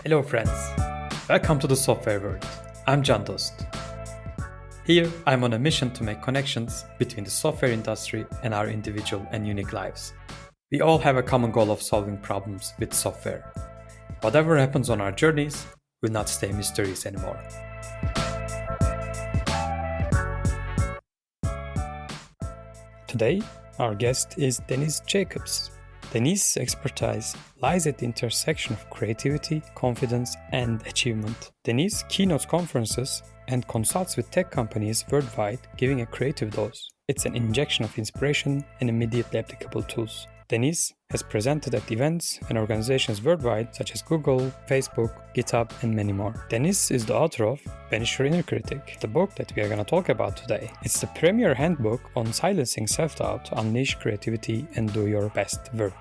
Hello friends, welcome to the software world. I'm Can Dost. Here I'm on a mission to make connections between the software industry and our individual and unique lives. We all have a common goal of solving problems with software. Whatever happens on our journeys will not stay mysterious anymore. Today, our guest is Denise Jacobs. Denise's expertise lies at the intersection of creativity, confidence, and achievement. Denise keynotes conferences and consults with tech companies worldwide, giving a creative dose. It's an injection of inspiration and immediately applicable tools. Denise has presented at events and organizations worldwide such as Google, Facebook, GitHub, and many more. Denise is the author of Banish, the book that we are going to talk about today. It's the premier handbook on silencing self-doubt to unleash creativity and do your best work.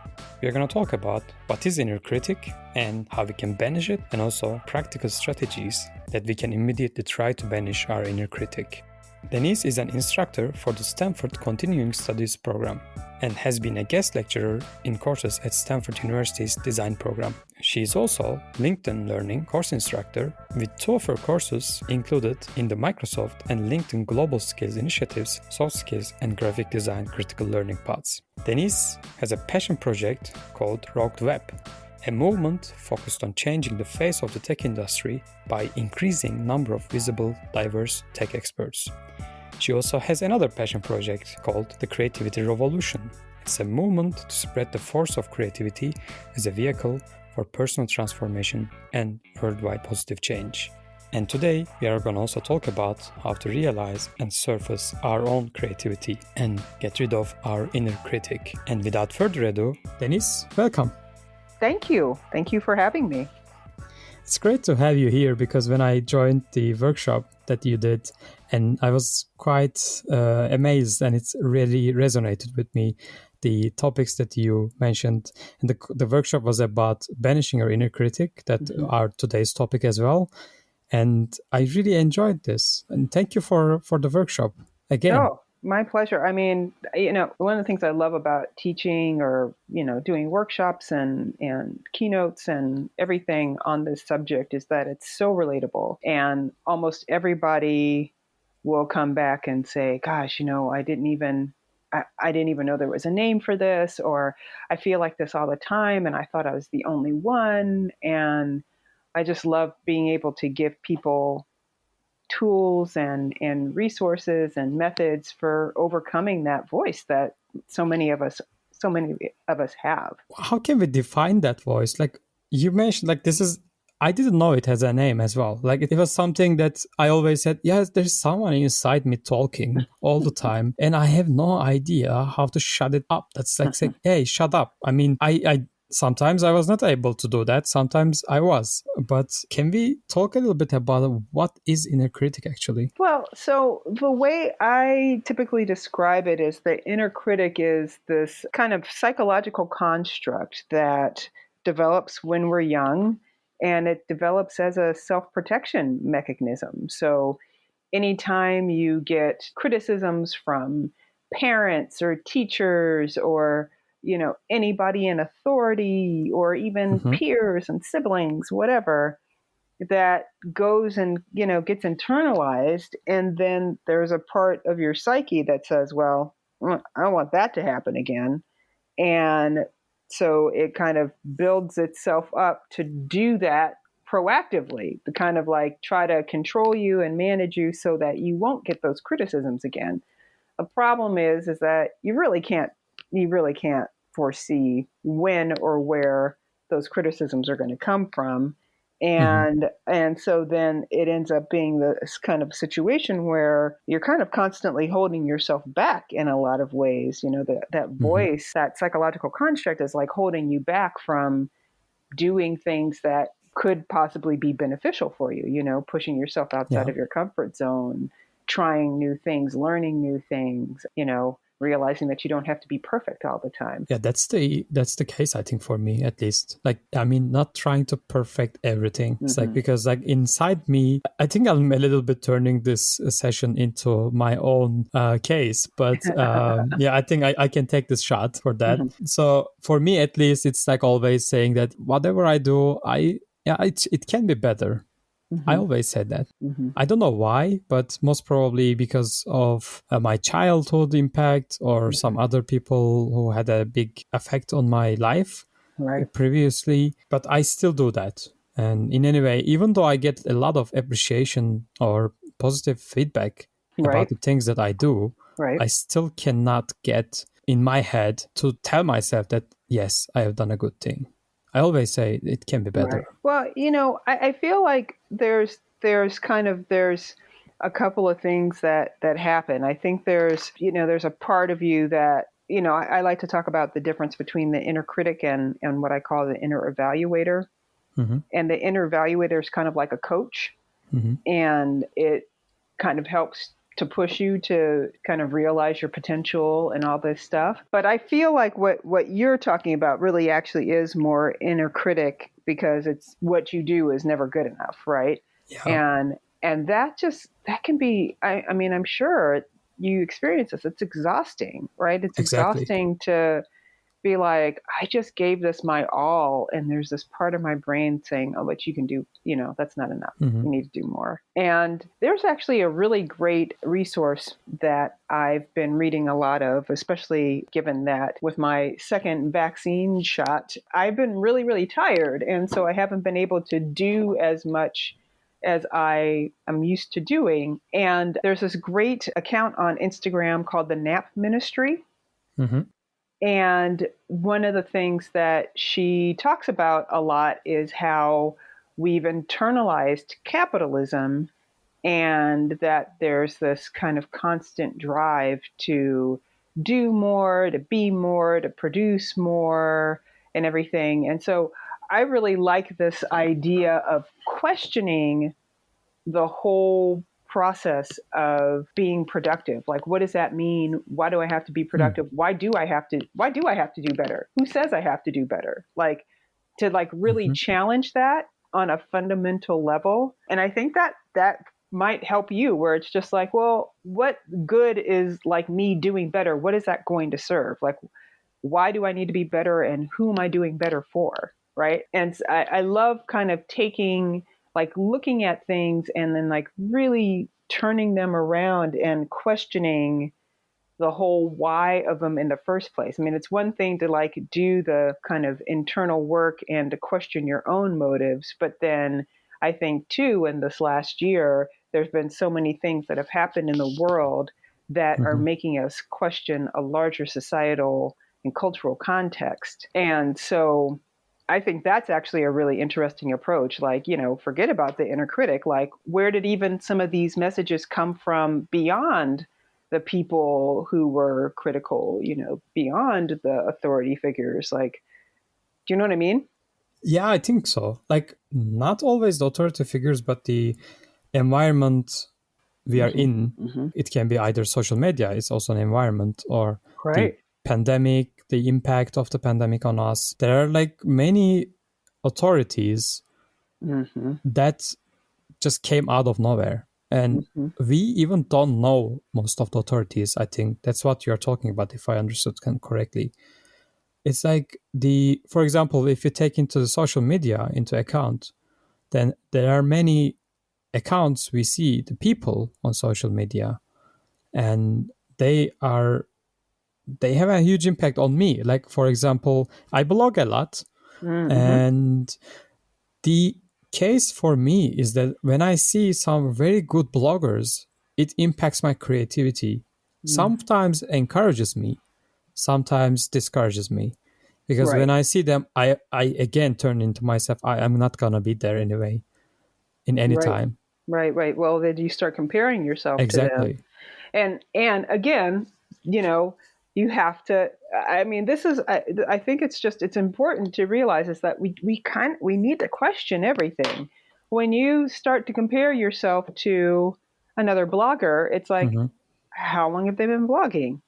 We are going to talk about what is inner critic and how we can banish it, and also practical strategies that we can immediately try to banish our inner critic. Denise is an instructor for the Stanford Continuing Studies program and has been a guest lecturer in courses at Stanford University's design program. She is also LinkedIn Learning course instructor with two of her courses included in the Microsoft and LinkedIn Global Skills Initiatives, Soft Skills and Graphic Design Critical Learning Paths. Denise has a passion project called Rogue Web, a movement focused on changing the face of the tech industry by increasing number of visible, diverse tech experts. She also has another passion project called the Creativity Revolution. It's a movement to spread the force of creativity as a vehicle for personal transformation and worldwide positive change. And today, we are going to also talk about how to realize and surface our own creativity and get rid of our inner critic. And without further ado, Denise, welcome. Thank you. Thank you for having me. It's great to have you here because when I joined the workshop that you did, and I was quite amazed, and it's really resonated with me, the topics that you mentioned. And the workshop was about banishing our inner critic, that are today's topic as well. And I really enjoyed this. And thank you for the workshop again. Oh, my pleasure. I mean, one of the things I love about teaching or, doing workshops and keynotes and everything on this subject is that it's so relatable. And almost everybody will come back and say, gosh, I didn't even know there was a name for this, or I feel like this all the time and I thought I was the only one. And I just love being able to give people tools and resources and methods for overcoming that voice that so many of us have. How can we define that voice? Like you mentioned, I didn't know it has a name as well. Like it was something that I always said, yes, there's someone inside me talking all the time and I have no idea how to shut it up. That's like saying, hey, shut up. I mean, I sometimes I was not able to do that. Sometimes I was. But can we talk a little bit about what is inner critic actually? Well, so the way I typically describe it is the inner critic is this kind of psychological construct that develops when we're young, and it develops as a self-protection mechanism. So anytime you get criticisms from parents or teachers or anybody in authority or even peers and siblings, whatever, that goes and, gets internalized. And then there's a part of your psyche that says, well, I don't want that to happen again. And so it kind of builds itself up to do that proactively, to kind of like try to control you and manage you so that you won't get those criticisms again. The problem is that you really can't foresee when or where those criticisms are going to come from. And so then it ends up being this kind of situation where you're kind of constantly holding yourself back in a lot of ways. That voice, that psychological construct is like holding you back from doing things that could possibly be beneficial for you, pushing yourself outside of your comfort zone, trying new things, learning new things, realizing that you don't have to be perfect all the time. Yeah, that's the case, I think, for me at least. Like, I mean, not trying to perfect everything. It's like, because like inside me, I think I'm a little bit turning this session into my own case, but yeah, I think I can take this shot for that. So for me, at least, it's like always saying that whatever I do, it can be better. I always said that. I don't know why, but most probably because of my childhood impact or some other people who had a big effect on my life previously. But I still do that. And in any way, even though I get a lot of appreciation or positive feedback about the things that I do, I still cannot get in my head to tell myself that, yes, I have done a good thing. I always say it can be better. Right. Well, I feel like there's a couple of things that happen. I think there's a part of you that, I like to talk about the difference between the inner critic and what I call the inner evaluator. And the inner evaluator is kind of like a coach, and it kind of helps to push you to kind of realize your potential and all this stuff. But I feel like what you're talking about really actually is more inner critic, because it's what you do is never good enough, right? Yeah. And that can be, I mean, I'm sure you experience this. It's exhausting, right? It's exhausting to be like, I just gave this my all, and there's this part of my brain saying, oh, but you can do, that's not enough. You need to do more. And there's actually a really great resource that I've been reading a lot of, especially given that with my second vaccine shot, I've been really, really tired. And so I haven't been able to do as much as I am used to doing. And there's this great account on Instagram called the Nap Ministry. And one of the things that she talks about a lot is how we've internalized capitalism, and that there's this kind of constant drive to do more, to be more, to produce more, and everything. And so I really like this idea of questioning the whole process of being productive. Like, what does that mean? Why do I have to be productive? Why do I have to do better? Who says I have to do better? Like, to really challenge that on a fundamental level. And I think that might help you, where it's just like, well, what good is like me doing better? What is that going to serve? Like, why do I need to be better, and who am I doing better for? Right. And I love kind of looking at things and then really turning them around and questioning the whole why of them in the first place. I mean, it's one thing to do the kind of internal work and to question your own motives, but then I think too, in this last year, there's been so many things that have happened in the world that are making us question a larger societal and cultural context. And so I think that's actually a really interesting approach. Forget about the inner critic. Where did even some of these messages come from beyond the people who were critical, beyond the authority figures? Do you know what I mean? Yeah, I think so. Not always the authority figures, but the environment we are in. It can be either social media, it's also an environment, or the pandemic, the impact of the pandemic on us. There are many authorities that just came out of nowhere. And we even don't know most of the authorities, I think. That's what you're talking about, if I understood correctly. It's for example, if you take into the social media into account, then there are many accounts we see, the people on social media, and they have a huge impact on me. For example, I blog a lot, and the case for me is that when I see some very good bloggers, it impacts my creativity. Sometimes encourages me, sometimes discourages me. Because when I see them, I again turn into myself. I'm not going to be there anyway, in any time. Right. Well, then you start comparing yourself to them. And again, you have to, I mean, I think it's important to realize is that we need to question everything. When you start to compare yourself to another blogger, it's like, how long have they been blogging?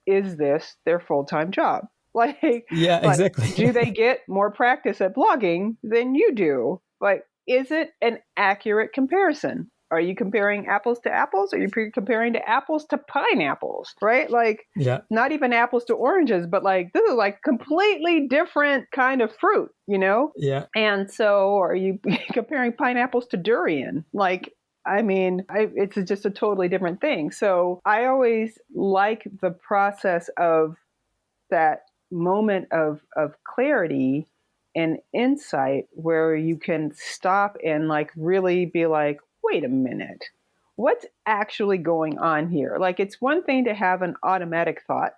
is this their full-time job? Yeah, Like, exactly. do they get more practice at blogging than you do? Like, is it an accurate comparison? Are you comparing apples to apples? Are you comparing to apples to pineapples? Right? Like, Yeah. not even apples to oranges, but like, this is like completely different kind of fruit, you know? Yeah. And so are you comparing pineapples to durian? Like, I mean, it's just a totally different thing. So I always like the process of that moment of clarity and insight where you can stop and like really be like, wait a minute, what's actually going on here? Like, it's one thing to have an automatic thought,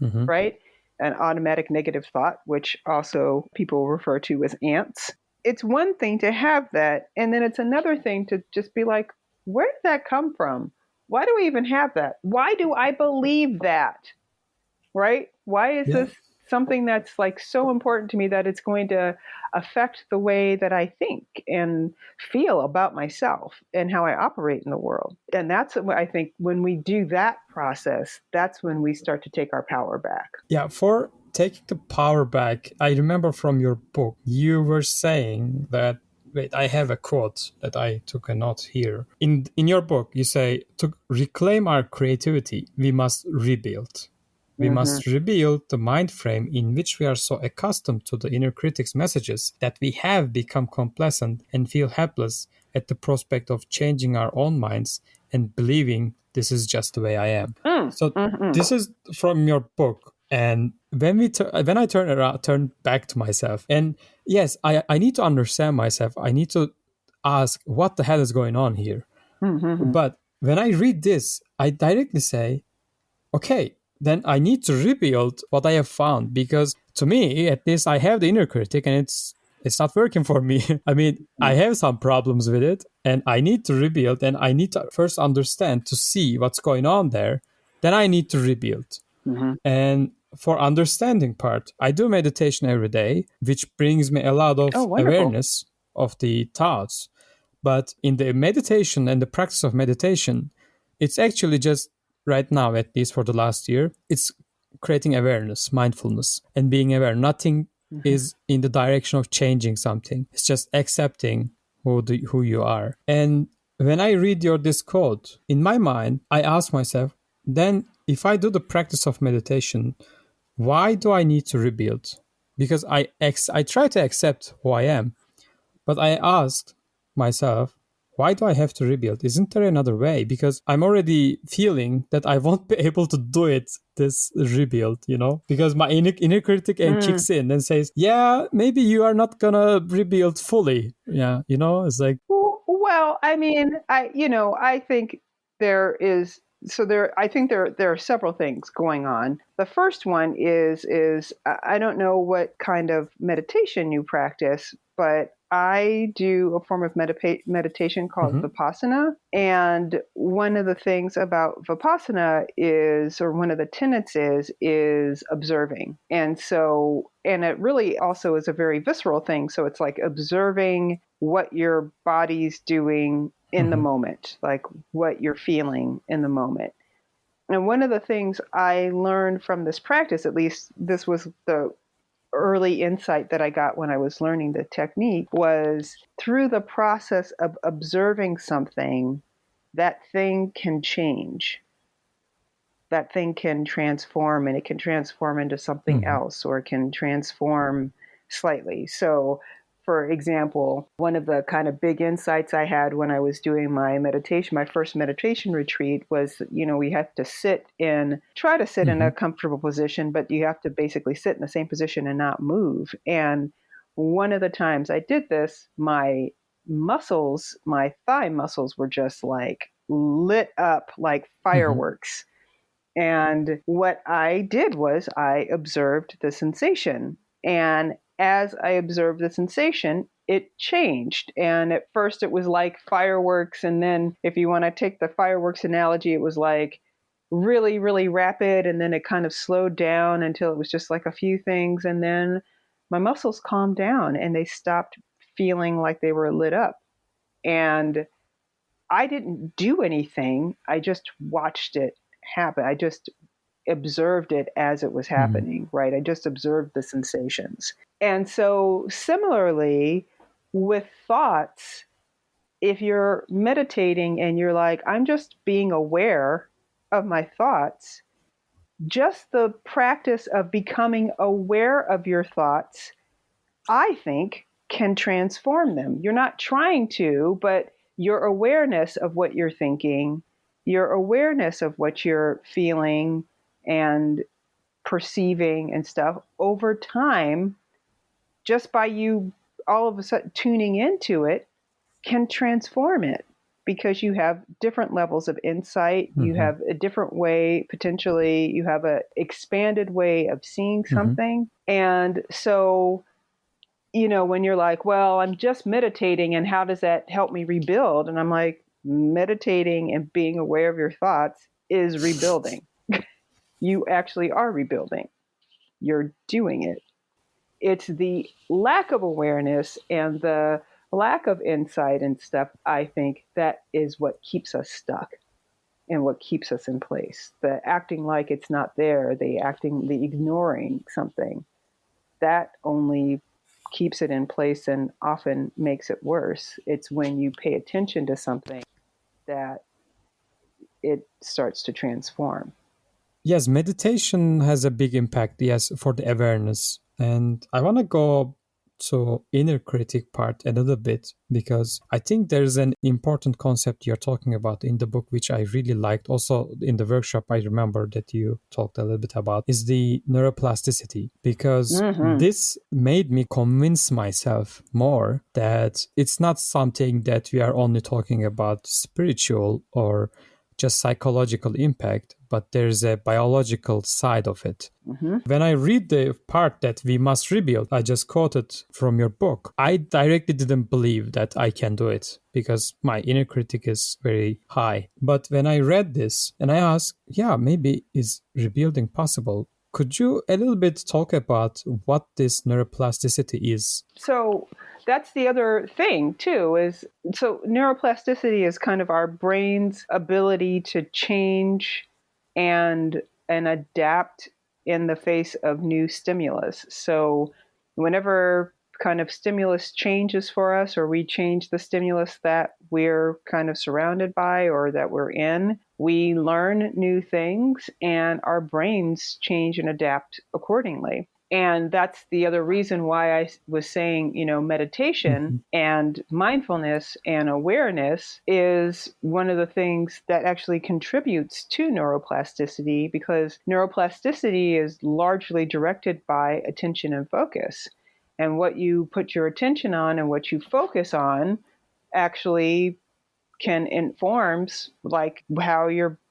Mm-hmm. right? An automatic negative thought, which also people refer to as ants. It's one thing to have that. And then it's another thing to just be like, where did that come from? Why do we even have that? Why do I believe that? Right? Why is Yeah. this something that's like so important to me that it's going to affect the way that I think and feel about myself and how I operate in the world? And that's what I think when we do that process, that's when we start to take our power back. Yeah. For taking the power back, I remember from your book, you were saying that. Wait, I have a quote that I took a note here. In your book, you say, to reclaim our creativity, we must rebuild. We Mm-hmm. must rebuild the mind frame in which we are so accustomed to the inner critic's messages that we have become complacent and feel helpless at the prospect of changing our own minds and believing this is just the way I am. So Mm-hmm. this is from your book, and when I turn back to myself, and yes, I need to understand myself. I need to ask what the hell is going on here. Mm-hmm. But when I read this, I directly say, okay, then I need to rebuild what I have found, because to me, at least, I have the inner critic and it's not working for me. I mean, I have some problems with it and I need to rebuild, and I need to first understand to see what's going on there. Then I need to rebuild. Mm-hmm. And for understanding part, I do meditation every day, which brings me a lot Oh, of wonderful. awareness of the thoughts. But in the meditation and the practice of meditation, it's actually just right now, at least for the last year, it's creating awareness, mindfulness, and being aware. Nothing Mm-hmm. is in the direction of changing something. It's just accepting who you are. And when I read this quote, in my mind, I ask myself, then if I do the practice of meditation, why do I need to rebuild? Because I try to accept who I am, but I asked myself, why do I have to rebuild? Isn't there another way? Because I'm already feeling that I won't be able to do it, this rebuild, because my inner critic Mm. kicks in and says, yeah, maybe you are not gonna rebuild fully. Yeah, it's like, Well, I mean, I think there is I think there are several things going on. The first one is I don't know what kind of meditation you practice, but I do a form of meditation called mhm, Vipassana. And one of the things about Vipassana or one of the tenets is observing. And so, and it really also is a very visceral thing. So it's like observing what your body's doing in the mhm, moment, like what you're feeling in the moment. And one of the things I learned from this practice, at least this was the early insight that I got when I was learning the technique, was through the process of observing something, that thing can change. That thing can transform, and it can transform into something mhm, else, or it can transform slightly. So, for example, one of the kind of big insights I had when I was doing my first meditation retreat was, we have to try to sit in a mhm, comfortable position, but you have to basically sit in the same position and not move. And one of the times I did this, my thigh muscles were just like lit up like mhm, fireworks. And what I did was I observed the sensation. And as I observed the sensation, it changed. And at first it was like fireworks. And then if you want to take the fireworks analogy, it was like really, really rapid. And then it kind of slowed down until it was just like a few things. And then my muscles calmed down and they stopped feeling like they were lit up. And I didn't do anything. I just watched it happen. I just observed it as it was happening, right? I just observed the sensations. And so similarly with thoughts, if you're meditating and you're like, I'm just being aware of my thoughts, just the practice of becoming aware of your thoughts, I think, can transform them. You're not trying to, but your awareness of what you're thinking, your awareness of what you're feeling and perceiving and stuff over time, just by you all of a sudden tuning into it, can transform it, because you have different levels of insight. You have a different way, potentially, you have an expanded way of seeing something. And so, when you're like, well, I'm just meditating and how does that help me rebuild? And I'm like, meditating and being aware of your thoughts is rebuilding. You actually are rebuilding. You're doing it. It's the lack of awareness and the lack of insight and stuff, I think, that is what keeps us stuck and what keeps us in place. The acting like it's not there, the ignoring something, that only keeps it in place and often makes it worse. It's when you pay attention to something that it starts to transform. Yes, meditation has a big impact, yes, for the awareness. And I want to go to inner critic part a little bit, because I think there's an important concept you're talking about in the book, which I really liked. Also in the workshop, I remember that you talked a little bit about, is the neuroplasticity, because this made me convince myself more that it's not something that we are only talking about spiritual or just psychological impact, but there's a biological side of it. When I read the part that we must rebuild, I just quoted from your book, I directly didn't believe that I can do it because my inner critic is very high. But when I read this and I asked, maybe is rebuilding possible? Could you a little bit talk about what this neuroplasticity is? So that's the other thing too, so neuroplasticity is kind of our brain's ability to change and adapt in the face of new stimulus. So whenever kind of stimulus changes for us, or we change the stimulus that we're kind of surrounded by or that we're in, we learn new things and our brains change and adapt accordingly. And that's the other reason why I was saying, meditation and mindfulness and awareness is one of the things that actually contributes to neuroplasticity, because neuroplasticity is largely directed by attention and focus. And what you put your attention on and what you focus on actually can informs like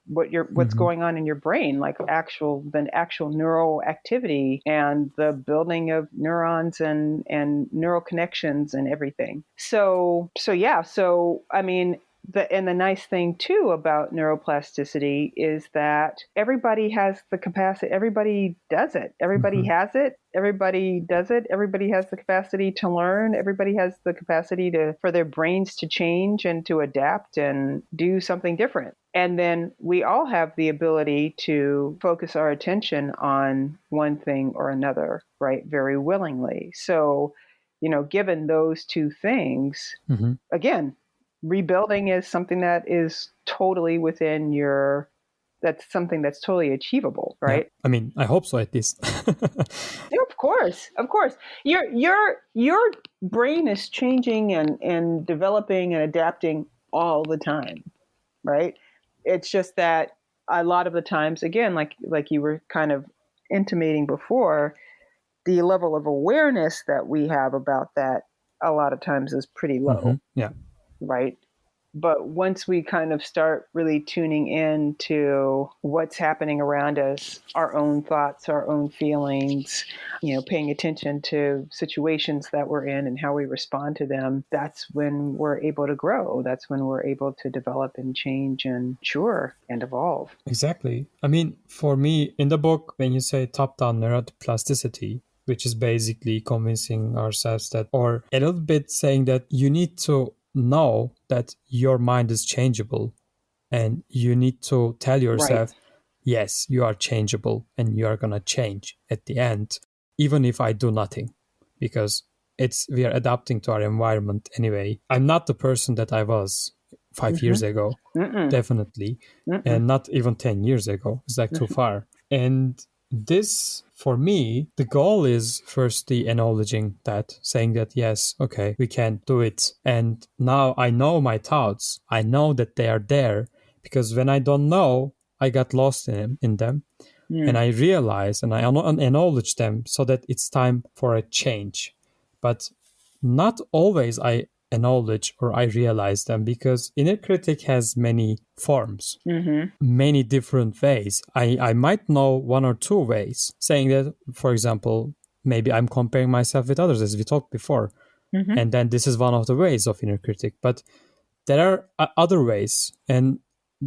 what's going on in your brain, like the actual neural activity and the building of neurons and neural connections and everything. So I mean, the nice thing too about neuroplasticity is that everybody has the capacity. Everybody does it. Everybody has it. Everybody does it. Everybody has the capacity to learn. Everybody has the capacity for their brains to change and to adapt and do something different. And then we all have the ability to focus our attention on one thing or another, right? Very willingly. So, given those two things, again, rebuilding is something that is totally that's something that's totally achievable, right? Yeah. I mean, I hope so, at least. Yeah, of course. Your brain is changing and developing and adapting all the time, right? It's just that a lot of the times, again, like you were kind of intimating before, the level of awareness that we have about that a lot of times is pretty low. Yeah. Right? But once we kind of start really tuning in to what's happening around us, our own thoughts, our own feelings, paying attention to situations that we're in and how we respond to them, that's when we're able to grow. That's when we're able to develop and change and mature and evolve. Exactly. I mean, for me, in the book, when you say top-down neuroplasticity, which is basically convincing ourselves that, or a little bit saying that you need to know that your mind is changeable and you need to tell yourself, Right. yes, you are changeable and you are going to change at the end, even if I do nothing, because we are adapting to our environment anyway. I'm not the person that I was 5 years ago, definitely, and not even 10 years ago. It's like too far. And this, for me, the goal is firstly acknowledging that, saying that, yes, okay, we can do it. And now I know my thoughts. I know that they are there, because when I don't know, I got lost in them. And I realize and I acknowledge them so that it's time for a change. But not always I acknowledge or I realize them, because inner critic has many forms, many different ways. I might know one or two ways, saying that, for example, maybe I'm comparing myself with others, as we talked before. And then this is one of the ways of inner critic. But there are other ways. And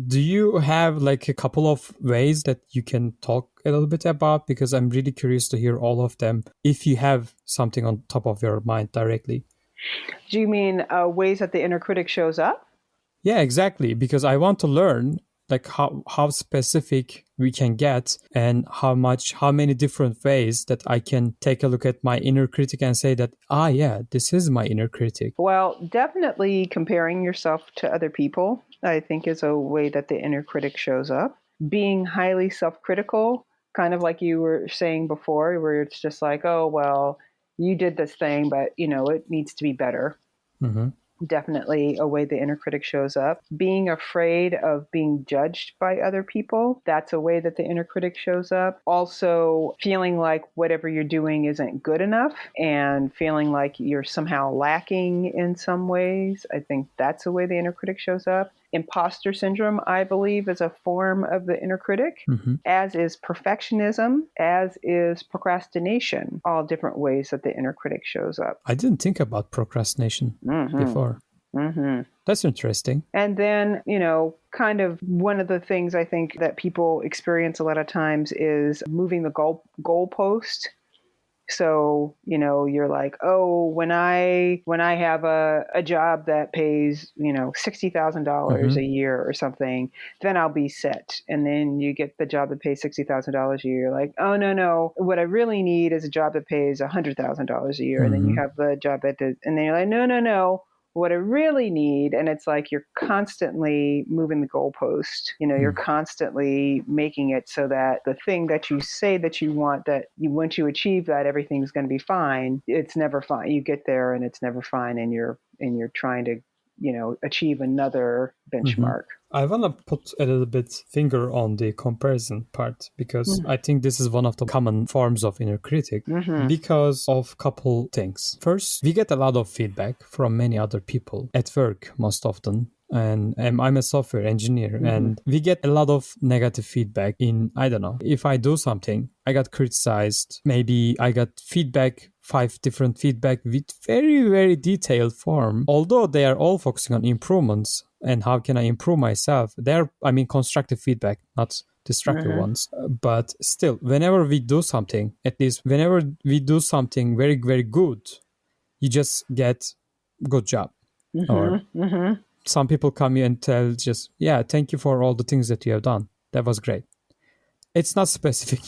do you have like a couple of ways that you can talk a little bit about? Because I'm really curious to hear all of them, if you have something on top of your mind directly. Do you mean ways that the inner critic shows up? Yeah, exactly. Because I want to learn like how specific we can get, and how many different ways that I can take a look at my inner critic and say that, yeah, this is my inner critic. Well, definitely comparing yourself to other people, I think, is a way that the inner critic shows up. Being highly self-critical, kind of like you were saying before, where it's just like, oh, well, you did this thing, but, it needs to be better. Definitely a way the inner critic shows up. Being afraid of being judged by other people, that's a way that the inner critic shows up. Also, feeling like whatever you're doing isn't good enough and feeling like you're somehow lacking in some ways. I think that's a way the inner critic shows up. Imposter syndrome, I believe, is a form of the inner critic, as is perfectionism, as is procrastination, all different ways that the inner critic shows up. I didn't think about procrastination before. That's interesting. And then, kind of one of the things I think that people experience a lot of times is moving the goalpost. So, you're like, oh, when I have a job that pays, $60,000 a year or something, then I'll be set. And then you get the job that pays $60,000 a year. You're like, oh, no, what I really need is a job that pays $100,000 a year. And then you have the job that does, and then you're like, no. What I really need, and it's like you're constantly moving the goalpost. You're constantly making it so that the thing that you say that you want, that once you achieve that, everything's going to be fine. It's never fine. You get there and it's never fine, and you're trying to achieve another benchmark. I want to put a little bit finger on the comparison part, because I think this is one of the common forms of inner critic, because of a couple things. First, we get a lot of feedback from many other people at work most often. And I'm a software engineer, and we get a lot of negative feedback in, I don't know, if I do something, I got criticized. Maybe I got feedback, 5 different feedback with very, very detailed form. Although they are all focusing on improvements and how can I improve myself. They're, constructive feedback, not destructive ones. But still, whenever we do something, at least whenever we do something very, very good, you just get good job. Or some people come in and tell just, thank you for all the things that you have done. That was great. It's not specific,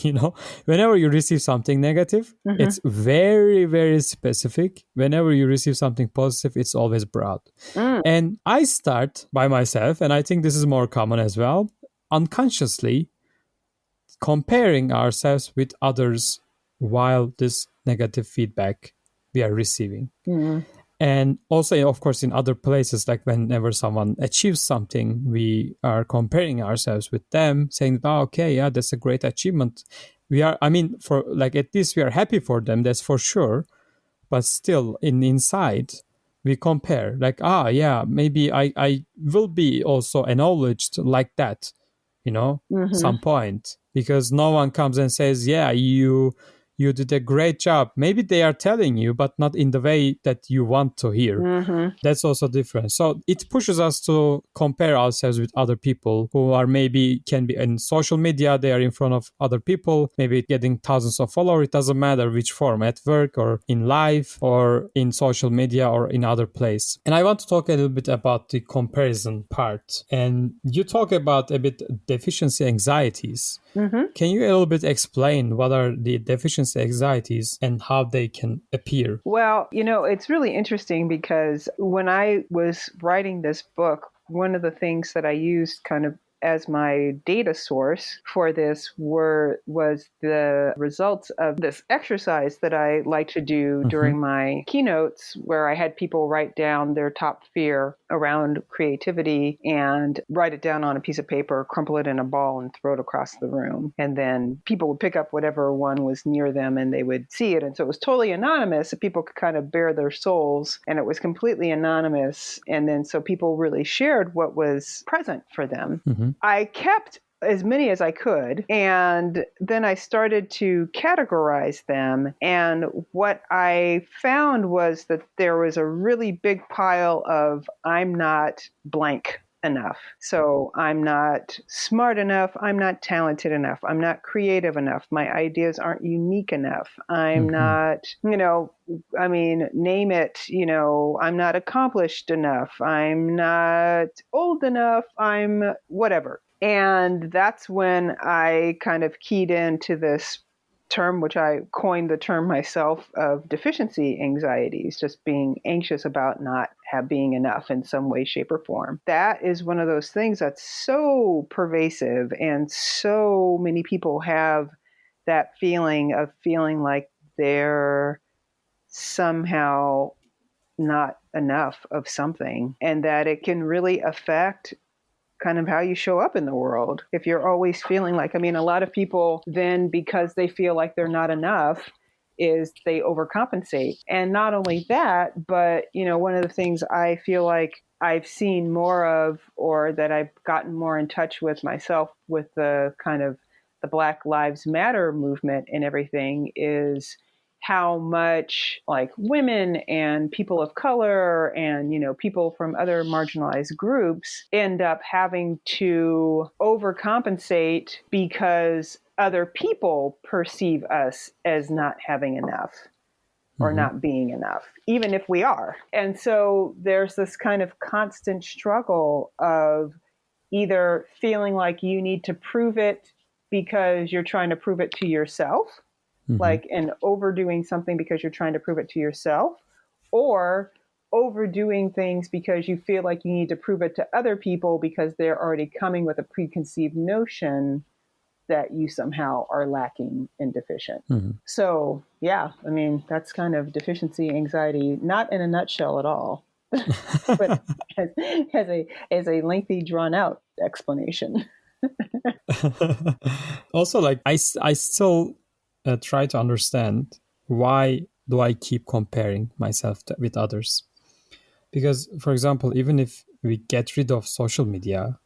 Whenever you receive something negative, it's very, very specific. Whenever you receive something positive, it's always broad. And I start by myself, and I think this is more common as well, unconsciously comparing ourselves with others while this negative feedback we are receiving. And also, of course, in other places, like whenever someone achieves something, we are comparing ourselves with them, saying, that's a great achievement. We are, for like, at least we are happy for them, that's for sure. But still, inside, we compare, like, maybe I will be also acknowledged like that, some point. Because no one comes and says, you you did a great job. Maybe they are telling you, but not in the way that you want to hear. Mm-hmm. That's also different. So it pushes us to compare ourselves with other people who are maybe can be in social media. They are in front of other people, maybe getting thousands of followers. It doesn't matter which form, at work or in life or in social media or in other place. And I want to talk a little bit about the comparison part. And you talk about a bit deficiency anxieties. Mm-hmm. Can you a little bit explain what are the deficiency anxieties and how they can appear? Well, it's really interesting because when I was writing this book, one of the things that I used kind of as my data source for this was the results of this exercise that I like to do during my keynotes, where I had people write down their top fear around creativity and write it down on a piece of paper, crumple it in a ball, and throw it across the room. And then people would pick up whatever one was near them and they would see it. And so it was totally anonymous, so people could kind of bare their souls, and it was completely anonymous. And then so people really shared what was present for them. I kept as many as I could, and then I started to categorize them. And what I found was that there was a really big pile of I'm not blank enough. So I'm not smart enough. I'm not talented enough. I'm not creative enough. My ideas aren't unique enough. I'm not, name it, I'm not accomplished enough. I'm not old enough. I'm whatever. And that's when I kind of keyed into this term, which I coined the term myself, of deficiency anxieties, just being anxious about not being enough in some way, shape, or form. That is one of those things that's so pervasive, and so many people have that feeling of feeling like they're somehow not enough of something, and that it can really affect kind of how you show up in the world. If you're always feeling like, a lot of people then, because they feel like they're not enough, is they overcompensate. And not only that, but, one of the things I feel like I've seen more of, or that I've gotten more in touch with myself with the kind of the Black Lives Matter movement and everything, is how much like women and people of color and, people from other marginalized groups end up having to overcompensate because other people perceive us as not having enough or not being enough, even if we are. And so there's this kind of constant struggle of either feeling like you need to prove it because you're trying to prove it to yourself, and overdoing something because you're trying to prove it to yourself, or overdoing things because you feel like you need to prove it to other people because they're already coming with a preconceived notion that you somehow are lacking and deficient. So, yeah, that's kind of deficiency anxiety, not in a nutshell at all, but as a lengthy, drawn out explanation. Also, like I still try to understand why do I keep comparing myself with others. Because, for example, even if we get rid of social media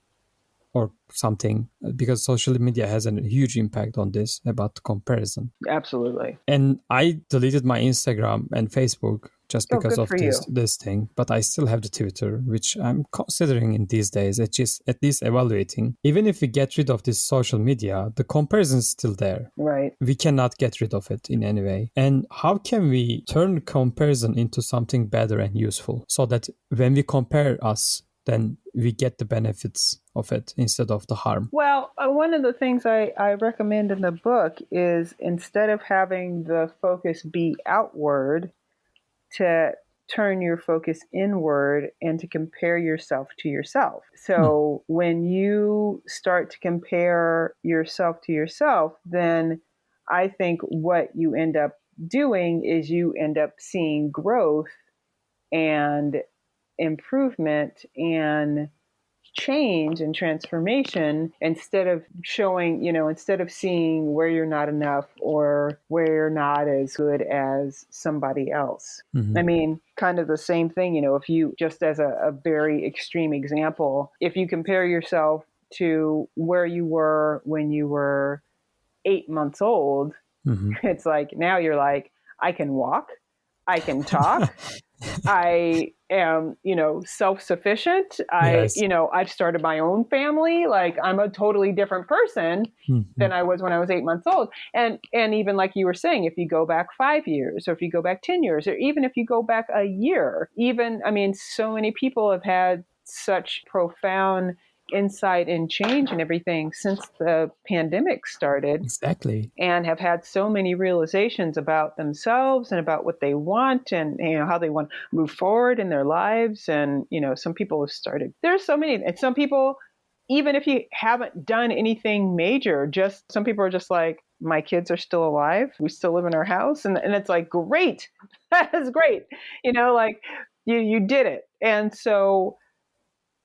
or something, because social media has a huge impact on this about comparison. Absolutely. And I deleted my Instagram and Facebook just because of you. this thing, but I still have the Twitter, which I'm considering in these days, at least evaluating. Even if we get rid of this social media, the comparison is still there. Right. We cannot get rid of it in any way. And how can we turn comparison into something better and useful so that when we compare us, then we get the benefits of it instead of the harm? Well, one of the things I recommend in the book is, instead of having the focus be outward, to turn your focus inward and to compare yourself to yourself. So when you start to compare yourself to yourself, then I think what you end up doing is you end up seeing growth and improvement and change and transformation, instead of seeing where you're not enough or where you're not as good as somebody else. Kind of the same thing, if you, just as a very extreme example, if you compare yourself to where you were when you were 8 months old Mm-hmm. It's like now you're like, I can walk, I can talk, I am, self-sufficient. Yes. I've started my own family. Like I'm a totally different person Mm-hmm. than I was when I was 8 months old. And even like you were saying, if you go back 5 years, or if you go back 10 years, or even if you go back a year, so many people have had such profound insight and change and everything since the pandemic started, Exactly. and have had so many realizations about themselves and about what they want, and how they want to move forward in their lives. And some people have started, there's so many, and some people, even if you haven't done anything major, just some people are just like, my kids are still alive, we still live in our house, and it's like, great. That is great. Like you did it. And so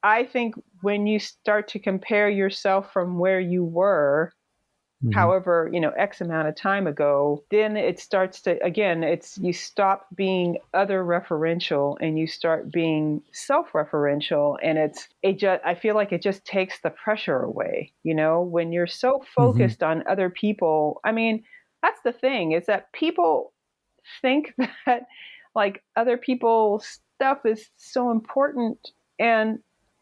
I think when you start to compare yourself from where you were, Mm-hmm. however, X amount of time ago, then it starts to, again, you stop being other referential and you start being self-referential. And I feel like it just takes the pressure away, when you're so Mm-hmm. focused on other people. I mean, that's the thing, is that people think that like other people's stuff is so important, and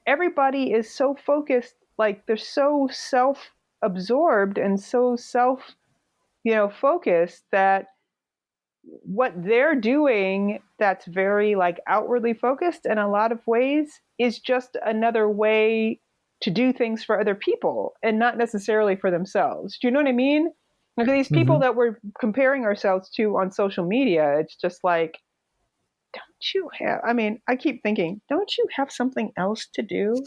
everybody is so focused, like they're so self-absorbed and so focused, that what they're doing that's very like outwardly focused in a lot of ways is just another way to do things for other people and not necessarily for themselves. Do you know what I mean? Like these people Mm-hmm. that we're comparing ourselves to on social media, it's just like, don't you have, I keep thinking, don't you have something else to do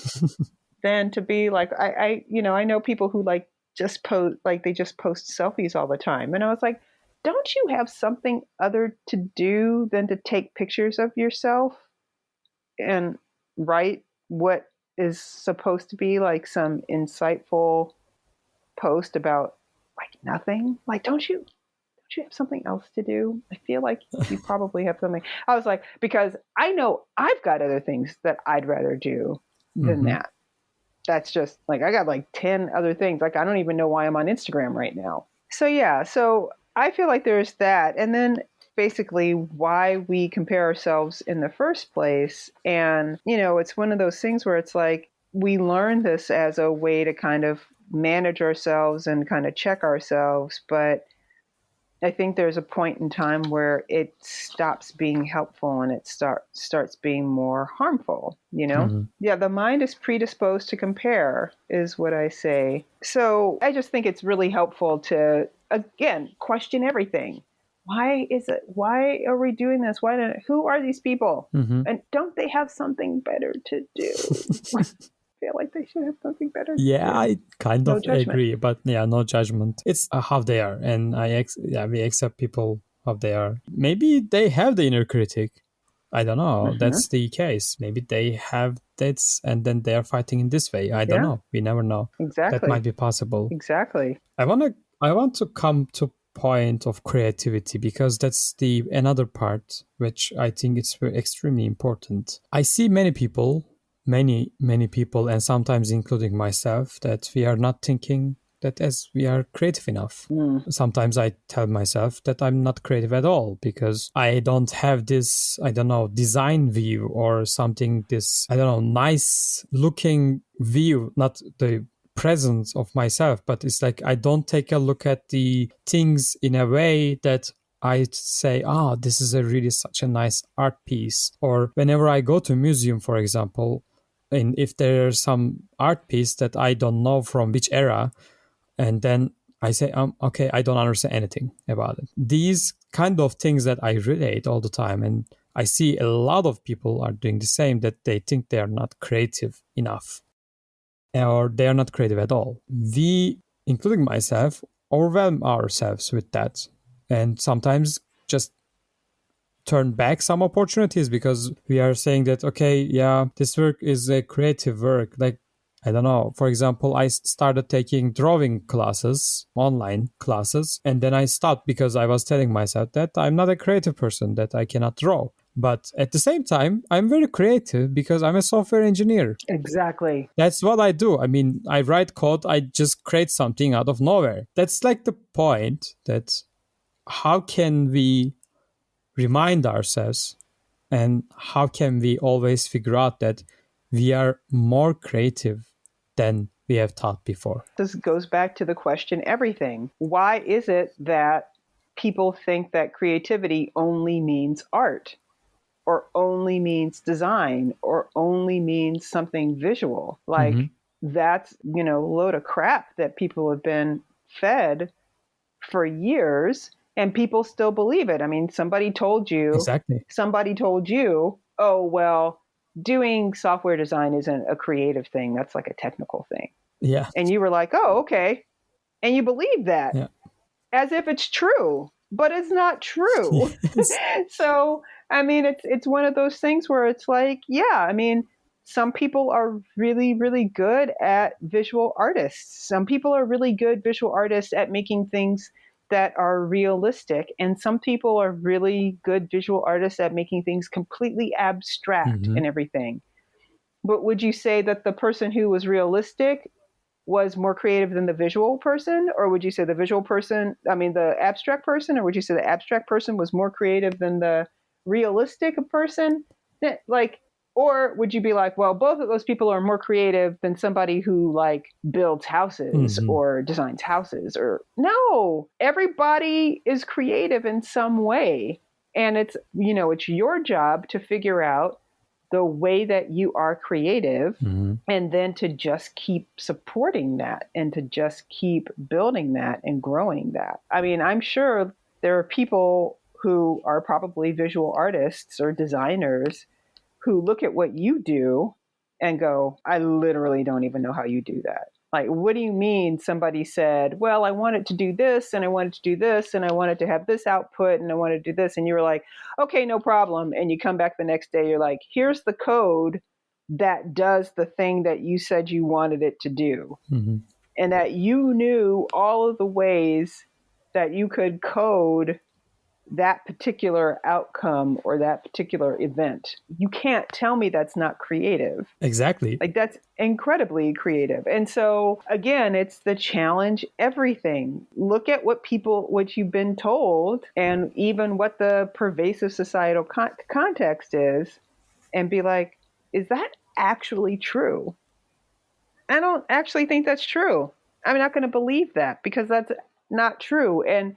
than to be like, I know people who like just post, like they just post selfies all the time. And I was like, don't you have something other to do than to take pictures of yourself and write what is supposed to be like some insightful post about like nothing? Like, don't you have something else to do? I feel like you probably have something. I was like, because I know I've got other things that I'd rather do than Mm-hmm. that. That's just like, I got like 10 other things. Like, I don't even know why I'm on Instagram right now. So, yeah. So I feel like there's that. And then basically why we compare ourselves in the first place. And, it's one of those things where it's like, we learn this as a way to kind of manage ourselves and kind of check ourselves. But I think there's a point in time where it stops being helpful and it starts being more harmful, Mm-hmm. Yeah, the mind is predisposed to compare, is what I say. So I just think it's really helpful to, again, question everything. Why are we doing this? Who are these people? Mm-hmm. And don't they have something better to do? I feel like they should have something better to Yeah, do. I kind No of judgment. agree, but yeah, no judgment. It's how they are, and we accept people how they are. Maybe they have the inner critic. I don't know. Mm-hmm. That's the case. Maybe they have this, and then they are fighting in this way. I don't Yeah, know. We never know. That exactly. might be possible. Exactly. I want to come to point of creativity because that's the another part which I think it's extremely important. I see many people, and sometimes including myself, that we are not thinking that as we are creative enough. Mm. Sometimes I tell myself that I'm not creative at all because I don't have this, I don't know, design view or something, this, I don't know, nice looking view, not the presence of myself, but it's like I don't take a look at the things in a way that I say, this is a really such a nice art piece. Or whenever I go to a museum, for example, and if there's some art piece that I don't know from which era, and then I say, okay, I don't understand anything about it. These kind of things that I relate all the time, and I see a lot of people are doing the same, that they think they are not creative enough or they are not creative at all. We, including myself, overwhelm ourselves with that and sometimes just turn back some opportunities because we are saying that, okay, yeah, this work is a creative work. Like, I don't know. For example, I started taking drawing classes, online classes, and then I stopped because I was telling myself that I'm not a creative person, that I cannot draw. But at the same time, I'm very creative because I'm a software engineer. Exactly. That's what I do. I mean, I write code, I just create something out of nowhere. That's like the point that how can we remind ourselves, and how can we always figure out that we are more creative than we have thought before? This goes back to the question, everything. Why is it that people think that creativity only means art, or only means design, or only means something visual? Like, that's, a load of crap that people have been fed for years, and people still believe it. I mean, somebody told you, Exactly. oh, well, doing software design isn't a creative thing. That's like a technical thing. Yeah. And you were like, oh, okay. And you believe that as if it's true, but it's not true. Yes. So, I mean, it's one of those things where it's like, yeah, I mean, some people are really, really good at visual artists. Some people are really good visual artists at making things that are realistic. And some people are really good visual artists at making things completely abstract and everything. But would you say that the person who was realistic was more creative than the visual person? Or would you say the abstract person, or would you say the abstract person was more creative than the realistic person? Like, or would you be like, well, both of those people are more creative than somebody who like builds houses or designs houses? Or no, everybody is creative in some way. And it's your job to figure out the way that you are creative, and then to just keep supporting that, and to just keep building that and growing that. I mean, I'm sure there are people who are probably visual artists or designers who look at what you do and go, I literally don't even know how you do that. Like, what do you mean somebody said, well, I wanted to do this, and I wanted to do this, and I wanted to have this output, and I wanted to do this. And you were like, okay, no problem. And you come back the next day, you're like, here's the code that does the thing that you said you wanted it to do. And that you knew all of the ways that you could code that particular outcome or that particular event. You can't tell me that's not creative. Exactly. Like, that's incredibly creative. And so again, it's the challenge everything. Look at what you've been told, and even what the pervasive societal context is, and be like, is that actually true? I don't actually think that's true. I'm not going to believe that, because that's not true. And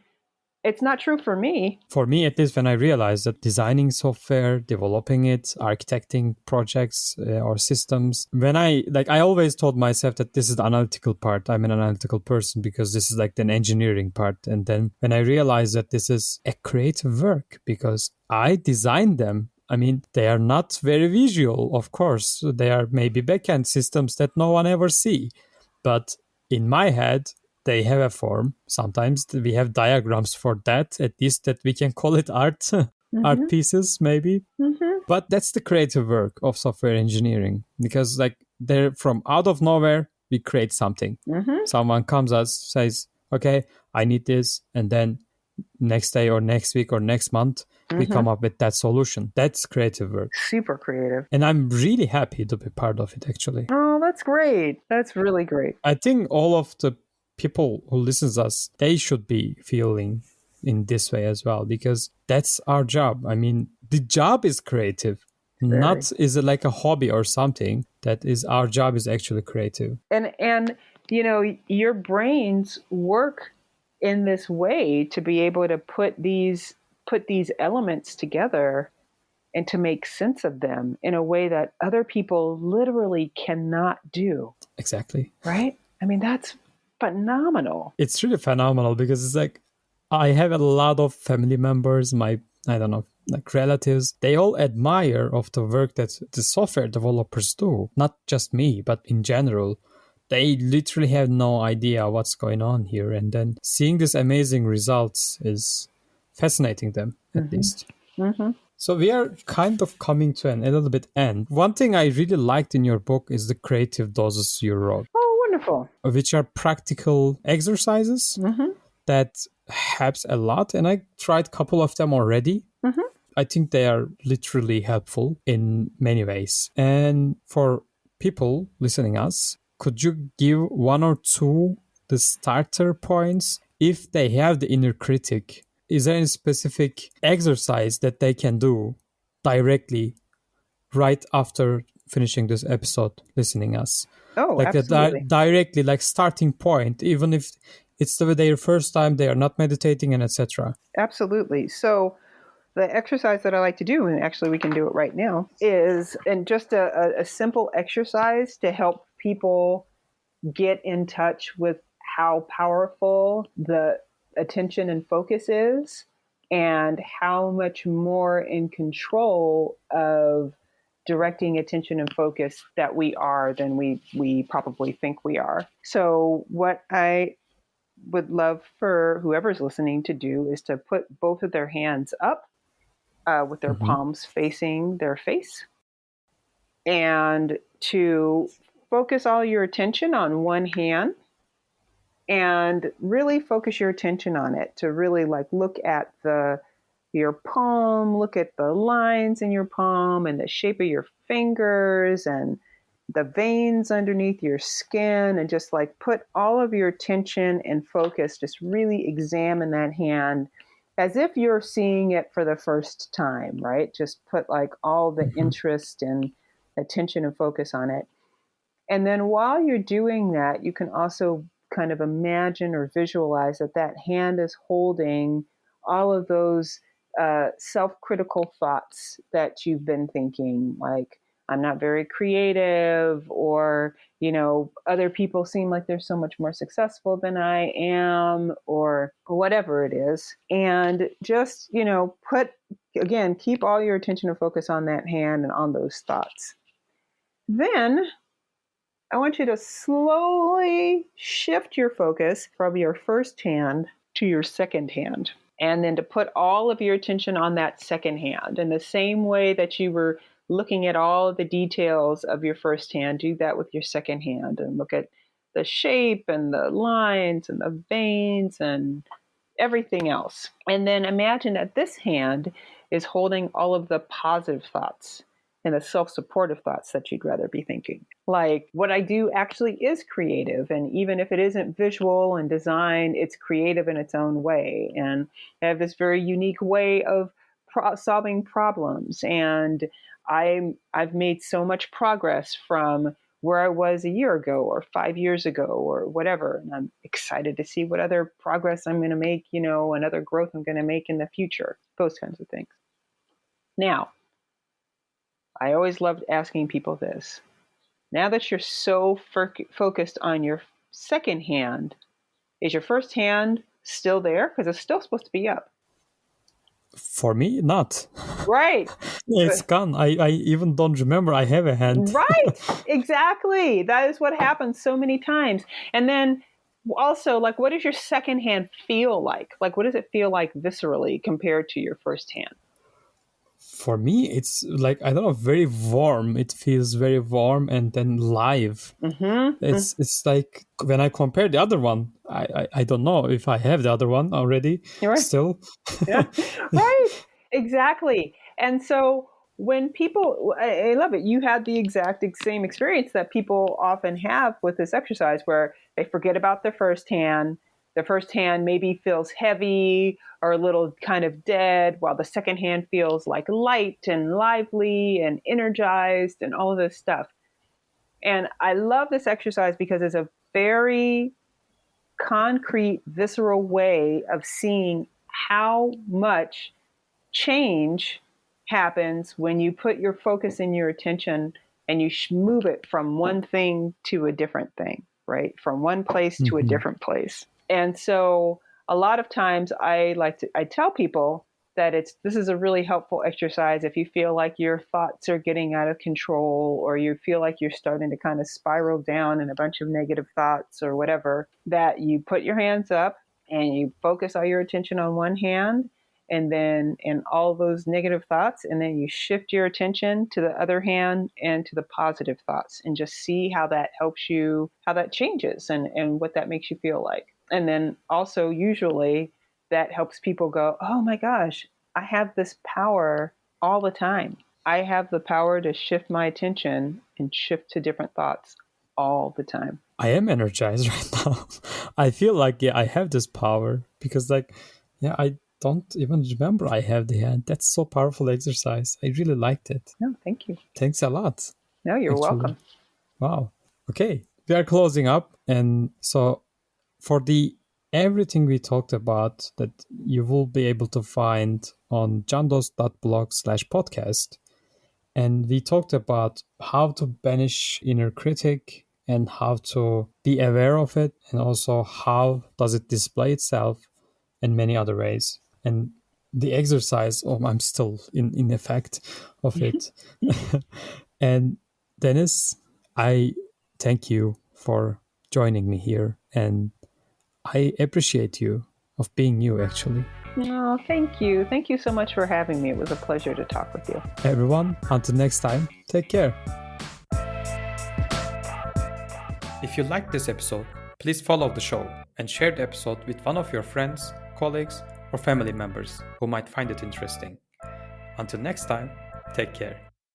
it's not true for me. For me, at least, when I realized that designing software, developing it, architecting projects or systems, I always told myself that this is the analytical part. I'm an analytical person because this is like the engineering part. And then when I realized that this is a creative work because I designed them. I mean, they are not very visual, of course. They are maybe backend systems that no one ever see. But in my head, they have a form. Sometimes we have diagrams for that, at least that we can call it art, art pieces maybe. But that's the creative work of software engineering, because like they're from out of nowhere, we create something. Someone comes us, says, okay, I need this. And then next day or next week or next month, we come up with that solution. That's creative work. Super creative. And I'm really happy to be part of it, actually. Oh, that's great. That's really great. I think all of the people who listen to us, they should be feeling in this way as well, because that's our job. I mean, the job is creative. Not is it like a hobby or something. That is, our job is actually creative. And your brains work in this way to be able to put these elements together and to make sense of them in a way that other people literally cannot do. Exactly. Right? I mean, that's phenomenal. It's really phenomenal, because it's like, I have a lot of family members, like relatives, they all admire of the work that the software developers do. Not just me, but in general. They literally have no idea what's going on here. And then seeing these amazing results is fascinating them, at least. So we are kind of coming to a little bit end. One thing I really liked in your book is the creative doses you wrote. Oh, wonderful. Which are practical exercises that helps a lot. And I tried a couple of them already. I think they are literally helpful in many ways. And for people listening us, could you give one or two the starter points if they have the inner critic is there any specific exercise that they can do directly right after finishing this episode, listening us? Oh, Like absolutely. directly, like starting point, even if it's their first time, they are not meditating and etc. Absolutely. So the exercise that I like to do, and actually we can do it right now, is and just a simple exercise to help people get in touch with how powerful the attention and focus is and how much more in control of directing attention and focus that we are than we probably think we are. So what I would love for whoever's listening to do is to put both of their hands up with their Mm-hmm. palms facing their face and to focus all your attention on one hand and really focus your attention on it, to really like look at your palm, look at the lines in your palm and the shape of your fingers and the veins underneath your skin, and just like put all of your attention and focus, just really examine that hand as if you're seeing it for the first time, right? Just put like all the Mm-hmm. interest and attention and focus on it. And then while you're doing that, you can also kind of imagine or visualize that that hand is holding all of those self-critical thoughts that you've been thinking, like, I'm not very creative, or, other people seem like they're so much more successful than I am, or whatever it is. And just, keep all your attention and focus on that hand and on those thoughts. Then I want you to slowly shift your focus from your first hand to your second hand, and then to put all of your attention on that second hand. In the same way that you were looking at all of the details of your first hand, do that with your second hand and look at the shape and the lines and the veins and everything else. And then imagine that this hand is holding all of the positive thoughts and the self-supportive thoughts that you'd rather be thinking. Like, what I do actually is creative, and even if it isn't visual and design, it's creative in its own way. And I have this very unique way of solving problems, and I've made so much progress from where I was a year ago or 5 years ago or whatever. And I'm excited to see what other progress I'm going to make, and other growth I'm going to make in the future, those kinds of things. Now, I always loved asking people this. Now that you're so focused on your second hand, is your first hand still there? Because it's still supposed to be up. For me, not. Right. It's gone. I even don't remember I have a hand. Right. Exactly. That is what happens so many times. And then also, like, what does your second hand feel like? Like, what does it feel like viscerally compared to your first hand? For me, it's like, I don't know, very warm. It feels very warm and then live. Mm-hmm. It's like when I compare the other one, I don't know if I have the other one already Right. still. Yeah. Right. Exactly. And so when people, I love it. You had the exact same experience that people often have with this exercise, where they forget about their first hand. The first hand maybe feels heavy or a little kind of dead, while the second hand feels like light and lively and energized and all of this stuff. And I love this exercise because it's a very concrete, visceral way of seeing how much change happens when you put your focus and your attention and you move it from one thing to a different thing, right? From one place to a different place. And so a lot of times I tell people that this is a really helpful exercise if you feel like your thoughts are getting out of control, or you feel like you're starting to kind of spiral down in a bunch of negative thoughts or whatever, that you put your hands up and you focus all your attention on one hand, and then in all those negative thoughts, and then you shift your attention to the other hand and to the positive thoughts, and just see how that helps you, how that changes, and what that makes you feel like. And then also usually that helps people go, oh my gosh, I have this power all the time. I have the power to shift my attention and shift to different thoughts all the time. I am energized right now. I feel like, I have this power because, like, don't even remember I have the hand. That's so powerful exercise. I really liked it. No, thank you. Thanks a lot. No, you're welcome. Wow. Okay. We are closing up. And so for the everything we talked about that you will be able to find on jandos.blog/podcast. And we talked about how to banish inner critic and how to be aware of it, and also how does it display itself in many other ways. And the exercise, I'm still in effect of it. And Dennis, I thank you for joining me here, and I appreciate you of being you, actually. No, thank you. Thank you so much for having me. It was a pleasure to talk with you. Everyone, until next time, take care. If you liked this episode, please follow the show and share the episode with one of your friends, colleagues, or family members who might find it interesting. Until next time, take care.